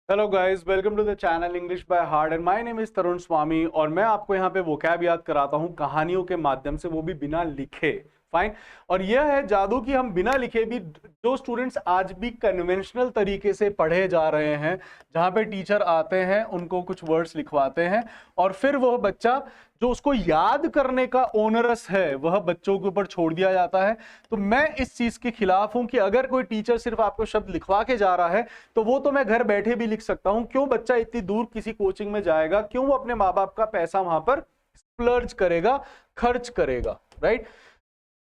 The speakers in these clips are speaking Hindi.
Hello guys, welcome to the channel English by heart and my name is Tarun Swami. और मैं आपको यहाँ पे वोकैब याद कराता हूँ कहानियों के माध्यम से, वो भी बिना लिखे। फाइन। और यह है जादू कि हम बिना लिखे भी, जो स्टूडेंट्स आज भी कन्वेंशनल तरीके से पढ़े जा रहे हैं, जहाँ पे टीचर आते हैं उनको कुछ वर्ड्स लिखवाते हैं और फिर वह बच्चा जो उसको याद करने का ओनरस है वह बच्चों के ऊपर छोड़ दिया जाता है। तो मैं इस चीज के खिलाफ हूं कि अगर कोई टीचर सिर्फ आपको शब्द लिखवा के जा रहा है तो वो तो मैं घर बैठे भी लिख सकता हूं। क्यों बच्चा इतनी दूर किसी कोचिंग में जाएगा? क्यों वो अपने माँ बाप का पैसा वहां पर स्प्लर्ज करेगा, खर्च करेगा? राइट।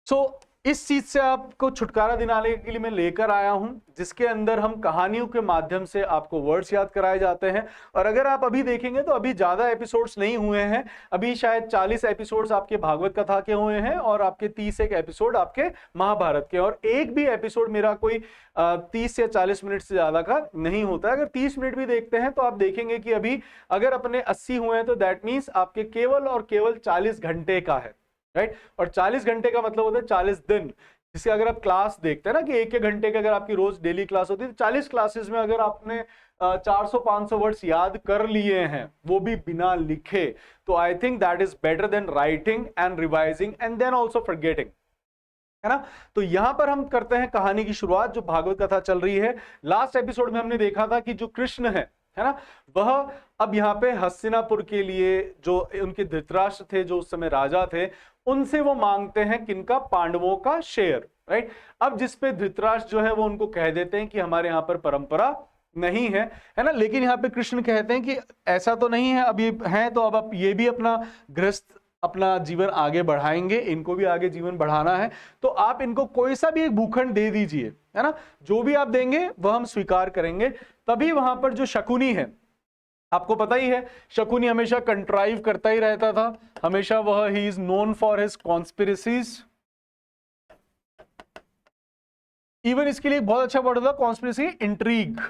सो इस चीज से आपको छुटकारा दिलाने के लिए मैं लेकर आया हूं, जिसके अंदर हम कहानियों के माध्यम से आपको वर्ड्स याद कराए जाते हैं। और अगर आप अभी देखेंगे तो अभी ज्यादा एपिसोड्स नहीं हुए हैं, अभी शायद 40 एपिसोड्स आपके भागवत कथा के हुए हैं और आपके 30 एक एपिसोड आपके महाभारत के, और एक भी एपिसोड मेरा कोई 30 या 40 मिनट से ज्यादा का नहीं होता। अगर 30 मिनट भी देखते हैं तो आप देखेंगे कि अभी अगर अपने 80 हुए हैं तो दैट मीन्स आपके केवल और केवल 40 घंटे का है। राइट। और 40 घंटे का मतलब होता है 40 दिन। जिसे अगर आप क्लास देखते हैं ना कि एक घंटे की अगर आपकी रोज डेली क्लास होती है, तो 40 क्लासेस में अगर आपने 400-500 वर्ड्स याद कर लिए हैं, वो भी बिना लिखे, तो I think that is better than writing and revising and then also forgetting, है ना। तो यहां पर हम करते हैं कहानी की शुरुआत, जो भागवत कथा चल रही है। लास्ट एपिसोड में हमने देखा था कि जो कृष्ण है ना, वह अब यहाँ पे हस्तिनापुर के लिए, जो उनके धृतराष्ट्र थे जो उस समय राजा थे, उनसे वो मांगते हैं किनका? पांडवों का शेयर। राइट। अब जिसपे धृतराष्ट्र जो है वो उनको कह देते हैं कि हमारे यहाँ पर परंपरा नहीं है ना। लेकिन यहाँ पे कृष्ण कहते हैं कि ऐसा तो नहीं है, अब ये है तो अब आप ये भी अपना गृहस्थ अपना जीवन आगे बढ़ाएंगे, इनको भी आगे जीवन बढ़ाना है, तो आप इनको कोई सा भी एक भूखंड दे दीजिए, है ना। जो भी आप देंगे वह हम स्वीकार करेंगे। तभी वहां पर जो शकुनी है, आपको पता ही है, शकुनी हमेशा कंट्राइव करता ही रहता था, हमेशा वह he is known for his conspiracies. Even इसके लिए बहुत अच्छा वर्ड होता है कॉन्स्पिरेसी, इंट्रीग।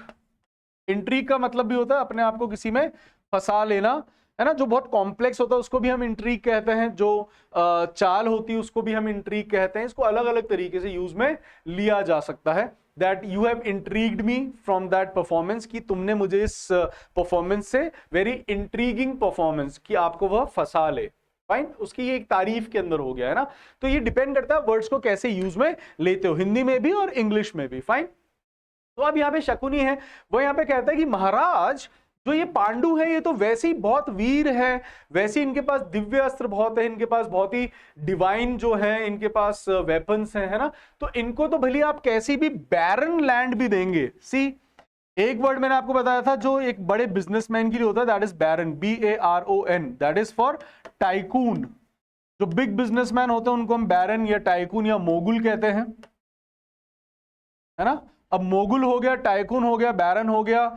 इंट्रीग का मतलब भी होता है अपने आप को किसी में फंसा लेना, है ना। जो बहुत कॉम्प्लेक्स होता है उसको भी हम इंट्रीग कहते हैं, जो चाल होती है उसको भी हम इंट्रीग कहते हैं। इसको अलग अलग तरीके से यूज में लिया जा सकता है। That you have intrigued me from that performance, कि तुमने मुझे इस परफॉर्मेंस से, वेरी इंट्रीगिंग परफॉर्मेंस, कि आपको वह फंसा ले। फाइन। उसकी ये एक तारीफ के अंदर हो गया, है ना। तो ये डिपेंड करता है वर्ड्स को कैसे यूज में लेते हो, हिंदी में भी और इंग्लिश में भी। फाइन। तो अब यहाँ पे शकुनी है, वो यहाँ पे कहता है कि महाराज, जो ये पांडु है ये तो वैसे ही बहुत वीर है, वैसे ही इनके पास दिव्य अस्त्र बहुत है, इनके पास बहुत ही डिवाइन जो है, इनके पास वेपन्स हैं, है ना। तो इनको तो भले आप कैसी भी बैरन लैंड भी देंगे। सी, एक वर्ड मैंने आपको बताया था जो एक बड़े बिजनेसमैन के लिए होता है, that is baron, BARON, that is for tycoon. जो बिग बिजनेसमैन होते हैं उनको हम बैरन या टाइकून या मोगुल कहते हैं, है ना। अब मोगुल हो गया, टाइकून हो गया, बैरन हो गया।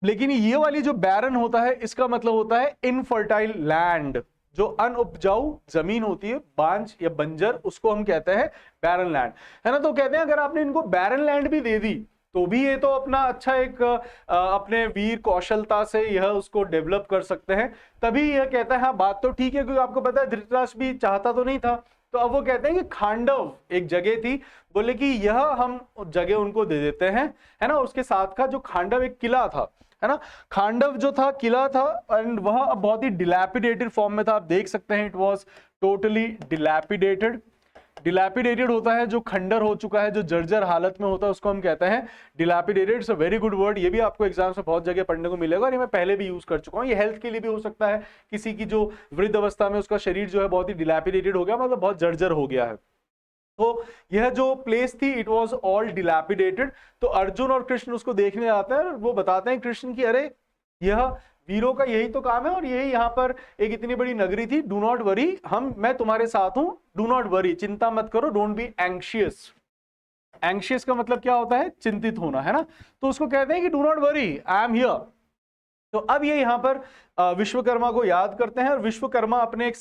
लेकिन ये वाली जो बैरन होता है, इसका मतलब होता है इनफर्टाइल लैंड, जो अनउपजाऊ जमीन होती है, बांझ या बंजर, उसको हम कहते हैं बैरन लैंड, है ना। तो कहते हैं अगर आपने इनको बैरन लैंड भी दे दी तो भी ये तो अपना अच्छा एक अपने वीर कौशलता से यह उसको डेवलप कर सकते हैं। तभी यह कहता है, हाँ बात तो ठीक है, क्योंकि आपको पता है धृतराष्ट्र भी चाहता तो नहीं था। तो अब वो कहते हैं कि खांडव एक जगह थी, बोले कि यह हम जगह उनको दे देते हैं, है ना। उसके साथ का जो खांडव एक किला था, है ना, खांडव जो था किला था, एंड वह अब बहुत ही डिलैपिडेटेड फॉर्म में था। आप देख सकते हैं, it was totally dilapidated. Dilapidated होता है जो खंडर हो चुका है, जो जर्जर हालत में होता है, उसको हम कहते हैं dilapidated. It's a very good word, ये भी आपको एग्जाम्स में बहुत जगह पढ़ने को मिलेगा और ये मैं पहले भी यूज कर चुका हूँ। ये हेल्थ के लिए भी हो सकता है, किसी की जो वृद्ध अवस्था में उसका शरीर जो है बहुत ही डिलैपिडेटेड हो गया, मतलब बहुत जर्जर हो गया है। तो यह जो प्लेस थी, इट वाज ऑल डिलैपिडेटेड। तो अर्जुन और कृष्ण उसको देखने आते हैं और वो बताते हैं कृष्ण की, अरे यह वीरों का यही तो काम है, और यही यहाँ पर एक इतनी बड़ी नगरी थी। डू नॉट वरी, मैं तुम्हारे साथ हूं, डू नॉट वरी, चिंता मत करो, डोंट बी एंग्शियस। एंग्शियस का मतलब क्या होता है? चिंतित होना, है ना। तो उसको कहते हैं कि do not worry, I am here. तो अब ये यहाँ पर विश्वकर्मा को याद करते हैं, और विश्वकर्मा अपने एक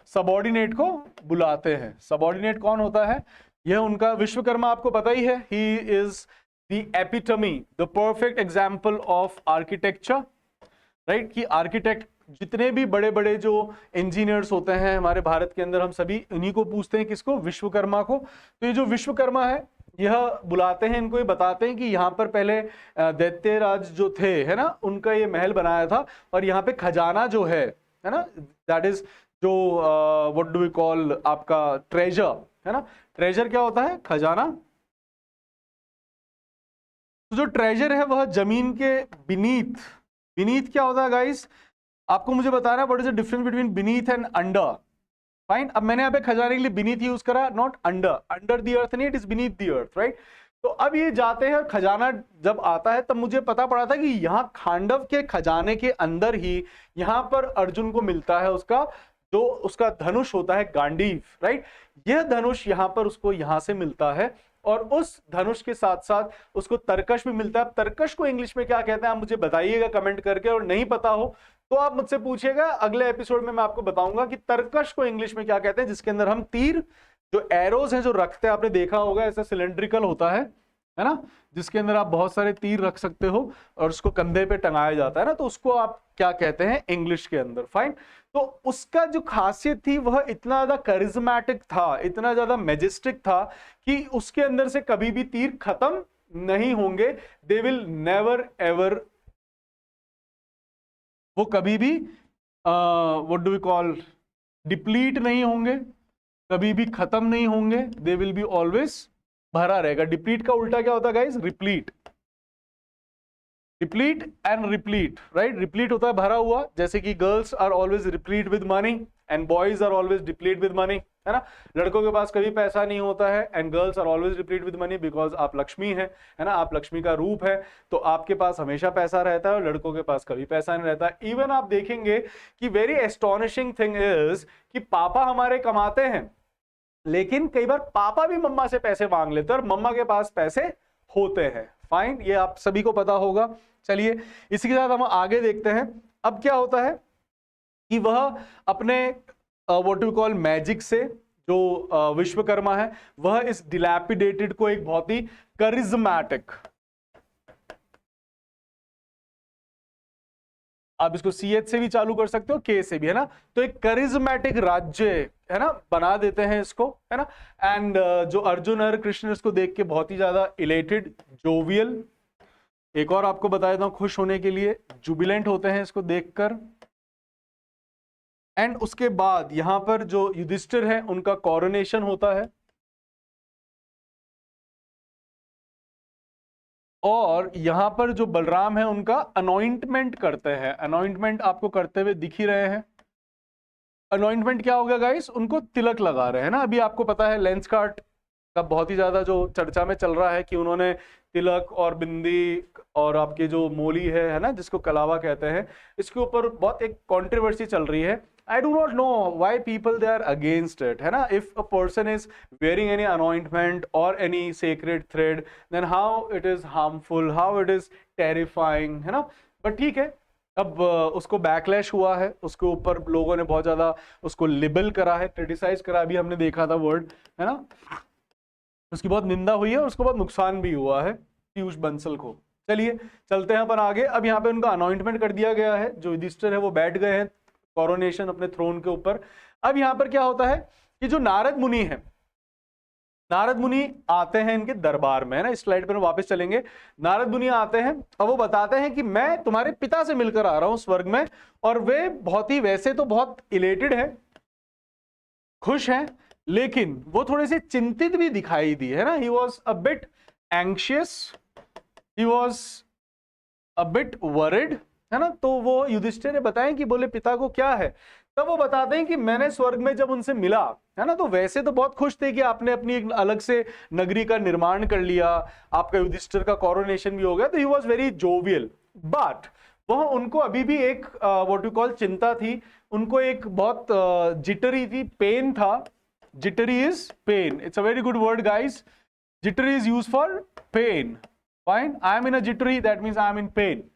सबॉर्डिनेट को बुलाते हैं। सबॉर्डिनेट कौन होता है? यह उनका विश्वकर्मा, आपको पता ही है, he is the epitome, the perfect example of architecture. Right. कि आर्किटेक्ट, जितने भी बड़े बड़े जो इंजीनियर्स होते हैं हमारे भारत के अंदर, हम सभी उन्हीं को पूछते हैं, किसको? विश्वकर्मा को। तो ये जो विश्वकर्मा है यह बुलाते हैं इनको, ये बताते हैं कि यहाँ पर पहले दैत्यराज जो थे है ना, उनका ये महल बनाया था, और यहाँ पे खजाना जो है ना, दैट इज जो व्हाट डू वी कॉल आपका ट्रेजर है ना। ट्रेजर क्या होता है? खजाना। तो जो ट्रेजर है वह जमीन के बीनीथ, बीनीथ क्या होता है गाइस? आपको मुझे बताना what is the difference between beneath and under. Fine, अब मैंने यहाँ पे खजाने के लिए बीनीथ यूज करा, not under, under the earth नहीं, it is beneath the earth, right. तो अब ये जाते हैं और खजाना जब आता है तब मुझे पता पड़ा था कि यहाँ खांडव के खजाने के अंदर ही यहाँ पर अर्जुन को मिलता है उसका जो उसका धनुष होता है गांडीव, राइट। यह धनुष यहाँ पर उसको यहाँ से मिलता है, और उस धनुष के साथ साथ उसको तरकश भी मिलता है। अब तरकश को इंग्लिश में क्या कहते हैं आप मुझे बताइएगा कमेंट करके, और नहीं पता हो तो आप मुझसे पूछिएगा, अगले एपिसोड में मैं आपको बताऊंगा कि तरकश को इंग्लिश में क्या कहते हैं, जिसके अंदर हम तीर जो एरोज हैं जो रखते हैं, आपने देखा होगा ऐसा सिलेंड्रिकल होता है ना, जिसके अंदर आप बहुत सारे तीर रख सकते हो और उसको कंधे पे टंगाया जाता है ना, तो उसको आप क्या कहते हैं इंग्लिश के अंदर। फाइन, तो उसका जो खासियत थी वह इतना ज्यादा करिज्मेटिक था, इतना ज्यादा मैजेस्टिक था कि उसके अंदर से कभी भी तीर खत्म नहीं होंगे, दे विल नेवर एवर, वो कभी भी what do we call deplete नहीं होंगे, कभी भी खत्म नहीं होंगे, दे विल बी ऑलवेज भरा रहेगा। डिप्लीट का उल्टा क्या होता है guys? Replete. Deplete and replete, right. Replete होता है भरा हुआ, जैसे कि girls are always replete with money and boys are always deplete with money, है ना। लड़कों के पास कभी पैसा नहीं होता है, and girls are always replete with money because आप लक्ष्मी है ना, आप लक्ष्मी का रूप है, तो आपके पास हमेशा पैसा रहता है और लड़कों के पास कभी पैसा नहीं रहता। इवन आप देखेंगे कि वेरी एस्टोनिशिंग थिंग इज कि पापा हमारे कमाते हैं, लेकिन कई बार पापा भी मम्मा से पैसे मांग लेते हैं और मम्मा के पास पैसे होते हैं। फाइन, ये आप सभी को पता होगा। चलिए इसी के साथ हम आगे देखते हैं। अब क्या होता है कि वह अपने व्हाट वी कॉल मैजिक से, जो विश्वकर्मा है, वह इस डिलैपिडेटेड को एक बहुत ही करिज्मेटिक, आप इसको CH से भी चालू कर सकते हो, K से भी, है ना, तो एक करिज्मेटिक राज्य है ना बना देते हैं इसको, है ना। एंड जो अर्जुन और कृष्ण इसको देख के बहुत ही ज्यादा इलेटेड, जोवियल, एक और आपको बता देता हूं खुश होने के लिए, जुबिलेंट होते हैं इसको देखकर। एंड उसके बाद यहां पर जो युधिष्ठिर है उनका कॉरोनेशन होता है, और यहां पर जो बलराम है उनका अनॉइंटमेंट करते हैं। अनॉइंटमेंट आपको करते हुए दिख ही रहे हैं। अनॉइंटमेंट क्या हो गया गाइस? उनको तिलक लगा रहे हैं ना। अभी आपको पता है लेंसकार्ट का बहुत ही ज्यादा जो चर्चा में चल रहा है कि उन्होंने तिलक और बिंदी और आपके जो मोली है ना, जिसको कलावा कहते हैं, इसके ऊपर बहुत एक कंट्रोवर्सी चल रही है। I do not know why people they are against it, है ना। If a person is wearing any anointment or any sacred thread, then how it is harmful, how it is terrifying, है ना। but ठीक है, अब उसको बैकलैश हुआ है, उसके ऊपर लोगों ने बहुत ज्यादा उसको लिबल करा है, क्रिटिसाइज करा, अभी हमने देखा था वर्ड, है ना, उसकी बहुत निंदा हुई है और उसको बहुत नुकसान भी हुआ है पीयूष बंसल को। चलिए चलते हैं अपन आगे। अब यहाँ पे उनका अनॉइंटमेंट कर दिया गया है, जो युधिष्ठिर है वो बैठ गए हैं कोरोनेशन अपने थ्रोन के ऊपर। अब यहाँ पर क्या होता है कि जो नारद मुनि है, नारद मुनि आते हैं इनके दरबार में, है ना। इस स्लाइड पर वापस चलेंगे। नारद मुनि आते हैं और वो बताते हैं कि मैं तुम्हारे पिता से मिलकर आ रहा हूं स्वर्ग में, और वे बहुत ही वैसे तो बहुत इलेटेड है, खुश हैं, लेकिन वो थोड़े से चिंतित भी दिखाई दी, है ना। He was a bit anxious, he was a bit worried, है ना। तो वो युधिष्ठिर ने बताया कि बोले पिता को क्या है, तब वो बताते हैं कि मैंने स्वर्ग में जब उनसे मिला, है ना, तो वैसे तो बहुत खुश थे कि आपने अपनी एक अलग से नगरी का निर्माण कर लिया, आपका युधिष्ठिर का कोरोनेशन भी हो गया, तो ही वॉज वेरी जोवियल। बट वह उनको अभी भी एक व्हाट यू कॉल चिंता थी, उनको एक बहुत जिटरी थी, पेन था। Jittery is pain, it's a very good word guys. Jittery is used for pain. Fine, I am in a jittery, that means I am in pain.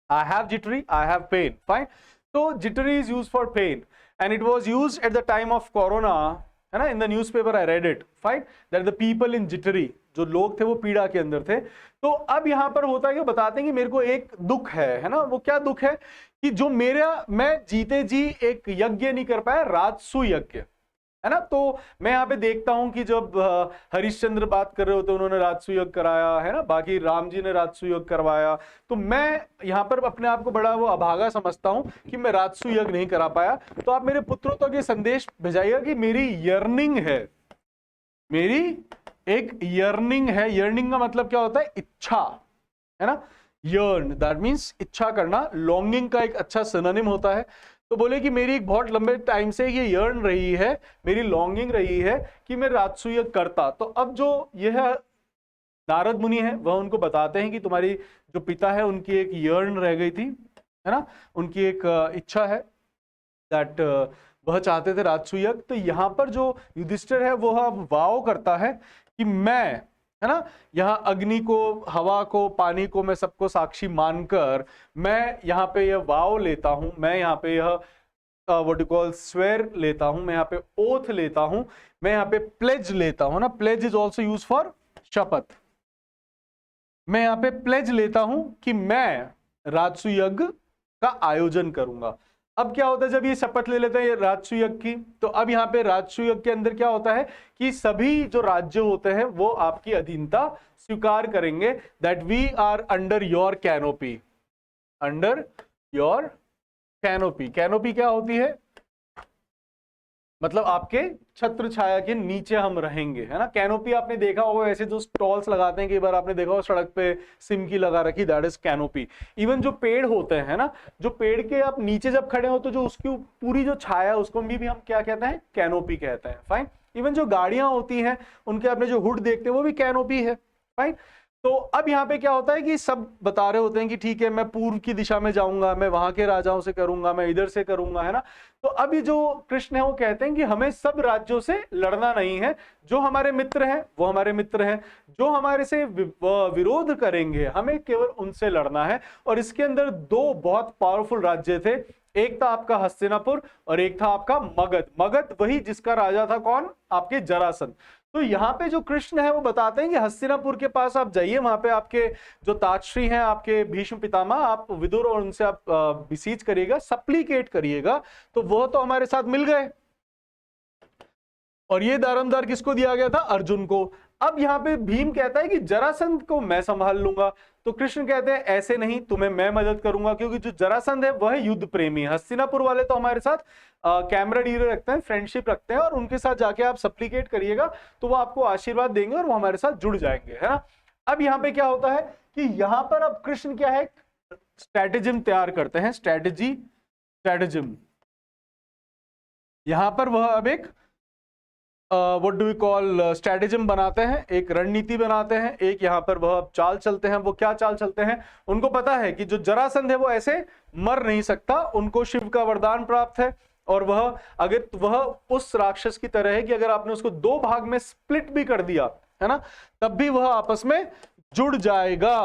I have jittery, I have pain. Fine. So jittery is used for pain, and it was used at the time of Corona. है ना, in the newspaper I read it. Fine. That the people in jittery, जो लोग थे वो पीड़ा के अंदर थे। तो अब यहाँ पर होता है कि बताते हैं कि मेरे को एक दुख है ना। वो क्या दुख है कि जो मैं जीते जी एक यज्ञ नहीं कर पाया, राजसु यज्ञ। है ना। तो मैं यहाँ पे देखता हूं कि जब हरिश्चंद्र बात कर रहे होते उन्होंने राजसूयक कराया है ना, बाकी राम जी ने राजसूयक करवाया, तो मैं यहाँ पर अपने आप को बड़ा वो अभागा समझता हूं कि मैं राजसूयक नहीं करा पाया। तो आप मेरे पुत्रों तक ये संदेश भेजाइएगा कि मेरी यर्निंग है, मेरी एक यर्निंग है। यर्निंग का मतलब क्या होता है? इच्छा, है ना। यर्न दैट मीन्स इच्छा करना, लॉन्गिंग का एक अच्छा सिनोनिम होता है। तो बोले कि मेरी एक बहुत लंबे टाइम से ये यर्न रही है, मेरी लॉन्गिंग रही है कि मैं राजसूयक करता। तो अब जो यह नारद मुनि है वह उनको बताते हैं कि तुम्हारी जो पिता है उनकी एक यर्न रह गई थी, है ना, उनकी एक इच्छा है दैट वह चाहते थे राजसूयक। तो यहाँ पर जो युधिष्ठिर है वह वाव करता है कि मैं, है ना, यहाँ अग्नि को, हवा को, पानी को मैं सबको साक्षी मानकर मैं यहाँ पे यह वाव लेता हूं, मैं यहाँ पे यह व्हाट यू कॉल स्वेर लेता हूं, मैं यहाँ पे ओथ लेता हूं, मैं यहाँ पे प्लेज लेता हूं ना। Pledge is also use for शपथ। मैं यहाँ पे प्लेज लेता हूं कि मैं राजसूयज्ञ का आयोजन करूंगा। अब क्या होता है जब ये शपथ ले लेते हैं राजसूयज्ञ की, तो अब यहाँ पे राजसूयज्ञ के अंदर क्या होता है कि सभी जो राज्य होते हैं वो आपकी अधीनता स्वीकार करेंगे, that we are under your canopy, under your canopy. Canopy क्या होती है? मतलब आपके छत्र छाया के नीचे हम रहेंगे, है ना। कैनोपी आपने देखा होगा, ऐसे जो स्टॉल्स लगाते हैं, कई बार आपने देखा होगा सड़क पे सिमकी लगा रखी, दैट इज कैनोपी। इवन जो पेड़ होते हैं ना, जो पेड़ के आप नीचे जब खड़े हो तो जो उसकी पूरी जो छाया उसको भी हम क्या कहते हैं? कैनोपी कहते हैं। फाइन। इवन जो गाड़ियां होती हैं उनके आपने जो हुड देखते हैं वो भी कैनोपी है। फाइन। तो अब यहाँ पे क्या होता है कि सब बता रहे होते हैं कि ठीक है मैं पूर्व की दिशा में जाऊंगा, मैं वहां के राजाओं से करूंगा, मैं इधर से करूंगा, है ना। तो अभी जो कृष्ण है वो कहते हैं कि हमें सब राज्यों से लड़ना नहीं है, जो हमारे मित्र हैं वो हमारे मित्र हैं, जो हमारे से विरोध करेंगे हमें केवल उनसे लड़ना है। और इसके अंदर दो बहुत पावरफुल राज्य थे, एक था आपका हस्तिनापुर और एक था आपका मगध। मगध वही जिसका राजा था कौन? आपके जरासंध। तो यहाँ पे जो कृष्ण है वो बताते हैं कि हस्तिनापुर के पास आप जाइए, वहां पे आपके जो ताजश्री हैं, आपके भीष्म पितामह, आप विदुर और उनसे आप बिसीज करिएगा, सप्लीकेट करिएगा, तो वह तो हमारे साथ मिल गए। और ये दारमदार किसको दिया गया था? अर्जुन को। अब यहाँ पे भीम कहता है कि जरासंध को मैं संभाल लूंगा। तो कृष्ण कहते हैं ऐसे नहीं, तुम्हें मैं मदद करूंगा, क्योंकि जो जरासंध है वह युद्ध प्रेमी है। हस्तिनापुर वाले तो हमारे साथ कैमराडीरी रखते हैं, फ्रेंडशिप रखते हैं, और उनके साथ जाके आप सप्लीकेट करिएगा तो वो आपको आशीर्वाद देंगे और वो हमारे साथ जुड़ जाएंगे, है ना। अब यहाँ पे क्या होता है कि यहाँ पर अब कृष्ण क्या है? स्ट्रैटेजिम तैयार करते हैं, स्ट्रैटेजिम। यहां पर वह अब एक व्हाट डू वी कॉल स्ट्रैटेजिम बनाते हैं, एक रणनीति बनाते हैं, एक यहाँ पर वह चाल चलते हैं। वो क्या चाल चलते हैं? उनको पता है कि जो जरासंध है वो ऐसे मर नहीं सकता, उनको शिव का वरदान प्राप्त है, और वह उस राक्षस की तरह है कि अगर आपने उसको दो भाग में स्प्लिट भी कर दिया, है ना, तब भी वह आपस में जुड़ जाएगा।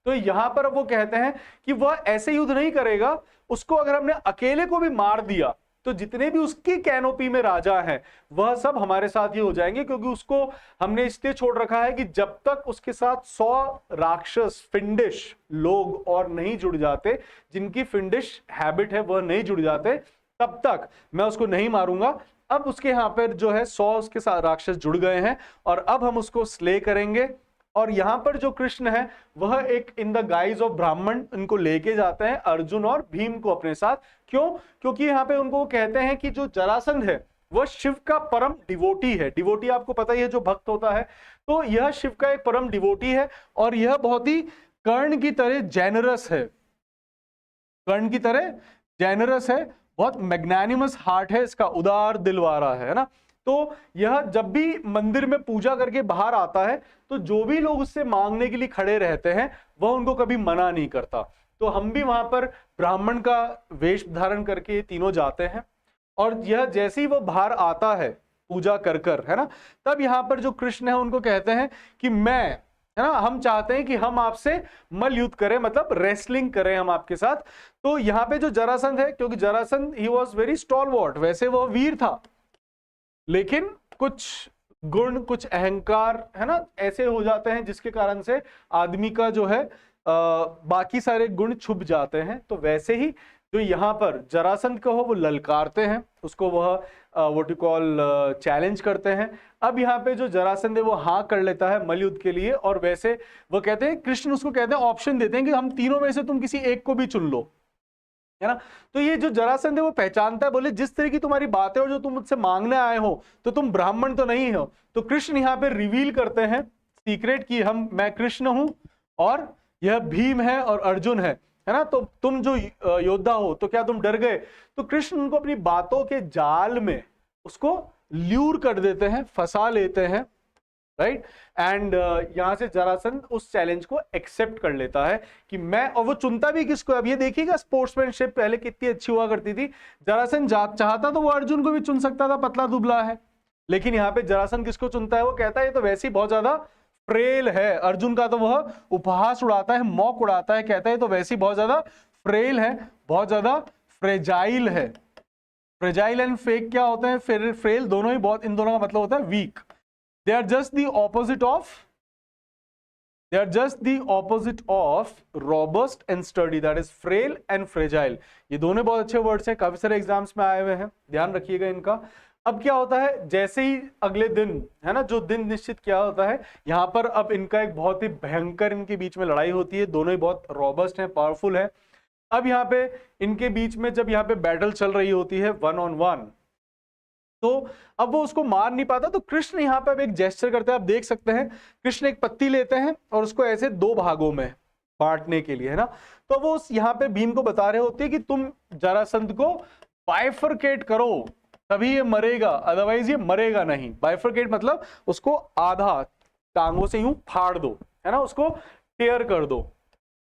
तो यहां पर वो कहते हैं कि वह ऐसे युद्ध नहीं करेगा, उसको अगर हमने अकेले को भी मार दिया तो जितने भी उसकी कैनोपी में राजा हैं वह सब हमारे साथ ही हो जाएंगे, क्योंकि उसको हमने इसलिए छोड़ रखा है कि जब तक उसके साथ 100 राक्षस फिंडिश लोग और नहीं जुड़ जाते, जिनकी फिंडिश हैबिट है वह नहीं जुड़ जाते, तब तक मैं उसको नहीं मारूंगा। अब उसके यहाँ पर जो है 100 उसके साथ राक्षस जुड़ गए हैं और अब हम उसको स्ले करेंगे। और यहां पर जो कृष्ण है वह एक इन द गाइज ऑफ ब्राह्मण इनको लेके जाते हैं, अर्जुन और भीम को अपने साथ। क्यों? क्योंकि यहाँ पे उनको कहते हैं कि जो जरासंध है वह शिव का परम डिवोटी है। डिवोटी आपको पता ही है, जो भक्त होता है, तो यह शिव का एक परम डिवोटी है और यह बहुत ही कर्ण की तरह जेनरस है, कर्ण की तरह जेनरस है, बहुत मैग्नानिमस हार्ट है इसका, उदार दिल वाला है ना। तो यह जब भी मंदिर में पूजा करके बाहर आता है तो जो भी लोग उससे मांगने के लिए खड़े रहते हैं वह उनको कभी मना नहीं करता। तो हम भी वहां पर ब्राह्मण का वेश धारण करके तीनों जाते हैं, और यह जैसे ही वो बाहर आता है पूजा कर कर, है ना, तब यहाँ पर जो कृष्ण है उनको कहते हैं कि मैं, है ना, हम चाहते हैं कि हम आपसे मल युद्ध करें, मतलब रेसलिंग करें हम आपके साथ। तो यहाँ पे जो जरासंध है, क्योंकि Jarasandha he was very stalwart, वैसे वह वीर था, लेकिन कुछ गुण, कुछ अहंकार, है ना, ऐसे हो जाते हैं जिसके कारण से आदमी का जो है बाकी सारे गुण छुप जाते हैं। तो वैसे ही जो यहाँ पर जरासंध को वो ललकारते हैं, उसको वह व्हाट यू कॉल चैलेंज करते हैं। अब यहाँ पे जो जरासंध है वो हाँ कर लेता है मल्लयुद्ध के लिए, और वैसे वो कहते हैं, कृष्ण उसको कहते हैं, ऑप्शन देते हैं कि हम तीनों में से तुम किसी एक को भी चुन लो, है ना। तो ये जो जरासंध है वो पहचानता है, बोले जिस तरह की तुम्हारी बात है और जो तुम मुझसे मांगने आए हो तो तुम ब्राह्मण तो नहीं हो। तो कृष्ण यहाँ पे रिवील करते हैं सीक्रेट की मैं कृष्ण हूं और यह भीम है और अर्जुन है ना। तो तुम जो योद्धा हो तो क्या तुम डर गए? तो कृष्ण उनको अपनी बातों के जाल में उसको ल्यूर कर देते हैं, फंसा लेते हैं, राइट। एंड यहां से जरासंध उस चैलेंज को एक्सेप्ट कर लेता है कि मैं, और वो चुनता भी किसको? अब ये देखिएगा स्पोर्ट्समैनशिप पहले कितनी अच्छी हुआ करती थी। जरासंध चाहता तो वो अर्जुन को भी चुन सकता था, पतला दुबला है, लेकिन यहाँ पे जरासंध किसको चुनता है? वो कहता है ये तो वैसे ही बहुत ज्यादा फ्रेल है। अर्जुन का तो वह उपहास उड़ाता है, मौक उड़ाता है, कहता है तो वैसे ही बहुत ज्यादा फ्रेल है, बहुत ज्यादा फ्रेजाइल है। फ्रेजाइल एंड फेक क्या होते हैं? फ्रेल दोनों ही बहुत, इन दोनों का मतलब होता है week. They are just the opposite of robust and sturdy, that is frail and fragile। ये दोनों बहुत अच्छे वर्ड्स हैं, काफी सारे एग्जाम्स में आए हुए हैं, ध्यान रखिएगा इनका। अब क्या होता है, जैसे ही अगले दिन, है ना, जो दिन निश्चित किया होता है, यहाँ पर अब इनका एक बहुत ही भयंकर इनके बीच में लड़ाई होती है। दोनों ही बहुत रॉबस्ट हैं, पावरफुल है। अब यहाँ पे इनके बीच में जब यहाँ पे बैटल चल रही होती है 1-on-1, तो अब वो उसको मार नहीं पाता। तो कृष्ण यहाँ पे अब एक जेस्चर करते हैं, आप देख सकते हैं, कृष्ण एक पत्ती लेते हैं और उसको ऐसे 2 भागों में बांटने के लिए, है ना। तो वो यहाँ पे भीम को बता रहे होते हैं कि तुम जरासंध को बाइफरकेट करो, तभी ये मरेगा, अदरवाइज ये मरेगा नहीं। बाइफरकेट मतलब उसको आधा टांगों से यूं फाड़ दो, है ना, उसको टेयर कर दो।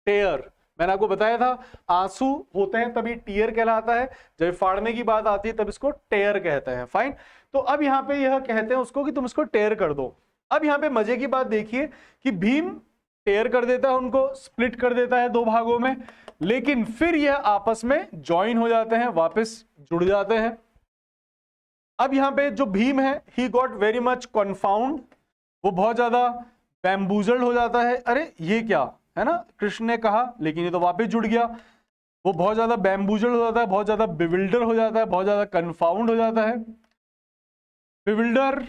टेयर मैंने आपको बताया था, आंसू होते हैं तभी टीयर कहलाता है, जब फाड़ने की बात आती है तब इसको टेयर कहते हैं। फाइन। तो अब यहाँ पे यह कहते हैं उसको कि तुम इसको टेयर कर दो। अब यहाँ पे मजे की बात देखिए कि भीम टेयर कर देता है, उनको स्प्लिट कर देता है 2 भागों में, लेकिन फिर यह आपस में ज्वाइन हो जाते हैं, वापस जुड़ जाते हैं। अब यहाँ पे जो भीम है, he got very much confound, वो बहुत ज्यादा बैम्बूजल्ड हो जाता है। अरे ये क्या, है ना, कृष्ण ने कहा लेकिन ये तो वापस जुड़ गया। वो बहुत ज्यादा बैम्बूजल्ड हो जाता है, बहुत ज्यादा बिविल्डर हो जाता है, बहुत ज्यादा कन्फाउंड हो जाता है। बिविल्डर,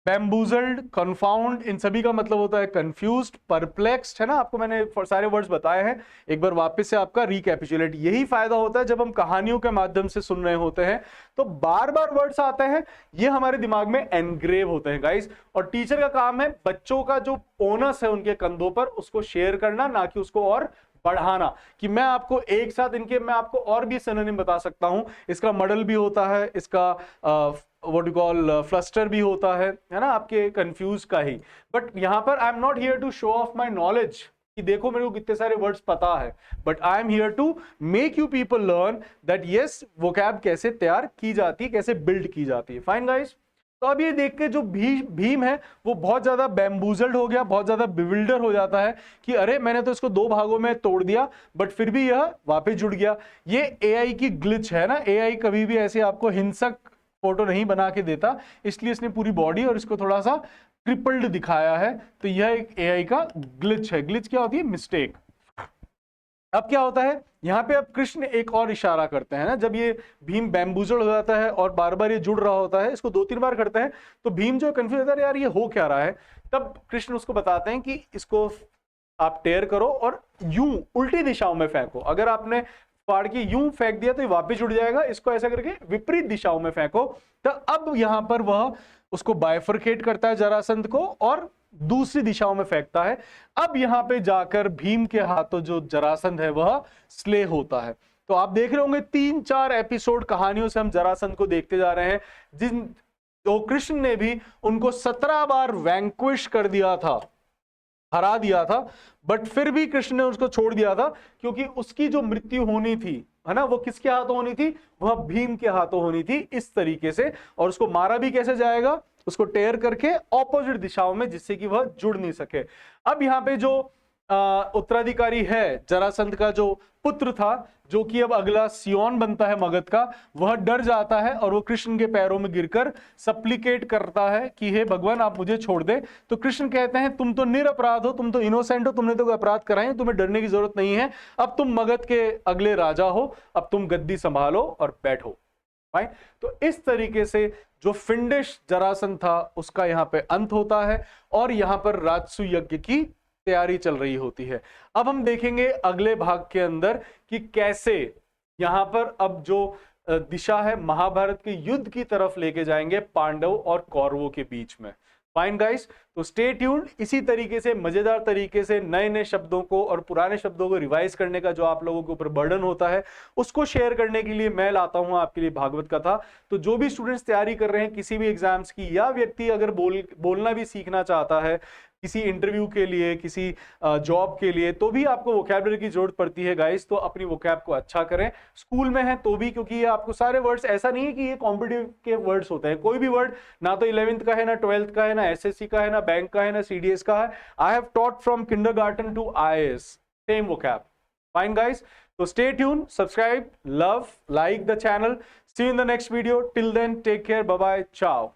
बैम्बूजल्ड, कन्फाउंड, इन सभी का मतलब होता है कंफ्यूज्ड, परप्लेक्स्ड, है ना। आपको मैंने सारे वर्ड्स बताए हैं, एक बार वापस से आपका रिकैपिचुलेट। यही फायदा होता है जब हम कहानियों के माध्यम से सुन रहे होते हैं, तो बार बार वर्ड्स आते हैं, ये हमारे दिमाग में एनग्रेव होते हैं गाइस। और टीचर का काम है बच्चों का जो ओनस है उनके कंधों पर, उसको शेयर करना, ना कि उसको और बढ़ाना। कि मैं आपको एक साथ इनके, मैं आपको और भी सिनोनिम बता सकता हूं, इसका मॉडल भी होता है, इसका व्हाट यू कॉल फ्लस्टर भी होता है ना, आपके कंफ्यूज का ही। बट यहां पर I am not here to show off my knowledge कि देखो मेरे को कितने सारे वर्ड्स पता है, but I am here to make you people learn that yes vocab कैसे तैयार की जाती है, कैसे बिल्ड की जाती है। Fine guys. तो अब ये देख के जो भीम है वो बहुत ज्यादा बैम्बूजल्ड हो गया, बहुत ज्यादा बिविल्डर हो जाता है कि अरे मैंने तो इसको 2 भागों में तोड़ दिया, बट फिर भी यह वापस जुड़ गया। ये एआई की ग्लिच है ना, एआई कभी भी ऐसे आपको हिंसक फोटो नहीं बना के देता, इसलिए इसने पूरी बॉडी और इसको थोड़ा सा ट्रिपल्ड दिखाया है। तो यह एक एआई का ग्लिच है। ग्लिच क्या होती है? मिस्टेक। अब क्या होता है यहाँ पे, अब कृष्ण एक और इशारा करते हैं ना, जब ये भीम बैम्बूजल हो जाता है और बार बार ये जुड़ रहा होता है, इसको 2-3 बार करते हैं, तो भीम जो कंफ्यूज होता है यार ये हो क्या रहा है, तब कृष्ण उसको बताते हैं कि इसको आप टेयर करो और यूं उल्टी दिशाओं में फेंको। अगर आपने फाड़ के यूं फेंक दिया तो ये वापस जुड़ जाएगा, इसको ऐसा करके विपरीत दिशाओं में फेंको। तो अब यहां पर वह उसको बाइफरकेट करता है जरासंध को और दूसरी दिशाओं में फेंकता है। अब यहां पे जाकर भीम के हाथों जो जरासंध है वह स्ले होता है। तो आप देख रहे होंगे 3-4 एपिसोड कहानियों से हम जरासंध को देखते जा रहे हैं, जिन तो कृष्ण ने भी उनको 17 बार वैंक्विश कर दिया था, हरा दिया था, बट फिर भी कृष्ण ने उसको छोड़ दिया था, क्योंकि उसकी जो मृत्यु होनी थी, है ना, वो किसके हाथों होनी थी? वह भीम के हाथों होनी थी, इस तरीके से। और उसको मारा भी कैसे जाएगा? उसको टेयर करके ऑपोजिट दिशाओं में, जिससे कि वह जुड़ नहीं सके। अब यहाँ पे जो उत्तराधिकारी है जरासंध का, जो पुत्र था, जो कि अब अगला सियोन बनता है मगध का, वह डर जाता है और वो कृष्ण के पैरों में गिरकर सप्लिकेट करता है कि हे भगवान आप मुझे छोड़ दे। तो कृष्ण कहते हैं तुम तो निरपराध हो, तुम तो इनोसेंट हो, तुमने तो कोई अपराध कराए, तुम्हें डरने की जरूरत नहीं है, अब तुम मगध के अगले राजा हो, अब तुम गद्दी संभालो और बैठो। राइट। तो इस तरीके से जो फिंडिश जरासंध था उसका यहाँ पे अंत होता है और यहाँ पर राजसू यज्ञ की तैयारी चल रही होती है। अब हम देखेंगे अगले भाग के अंदर कि कैसे यहां पर अब जो दिशा है महाभारत के युद्ध की तरफ लेके जाएंगे पांडव और कौरवों के बीच में। फाइन गाइस, तो स्टे ट्यून्ड। इसी तरीके से मजेदार तरीके से नए नए शब्दों को और पुराने शब्दों को रिवाइज करने का जो आप लोगों के ऊपर बर्डन होता है उसको शेयर करने के लिए मैं लाता हूं आपके लिए भागवत कथा। तो जो भी स्टूडेंट्स तैयारी कर रहे हैं किसी भी एग्जाम्स की, या व्यक्ति अगर बोलना भी सीखना चाहता है किसी इंटरव्यू के लिए, किसी जॉब के लिए, तो भी आपको वोकैबुलरी की जरूरत पड़ती है गाइस। तो अपनी वोकैब को अच्छा करें, स्कूल में है तो भी, क्योंकि ये आपको सारे वर्ड्स, ऐसा नहीं है कि ये कॉम्पिटिटिव के वर्ड्स होते हैं, कोई भी वर्ड ना तो 11th का है, ना 12th का है, ना एसएससी का है, ना बैंक का है, ना सीडीएस का है। I have taught from kindergarten to IAS, same vocab. Fine guys, तो stay tuned, subscribe, love, like the channel. See you in the next video. Till then take care, bye bye, चाओ।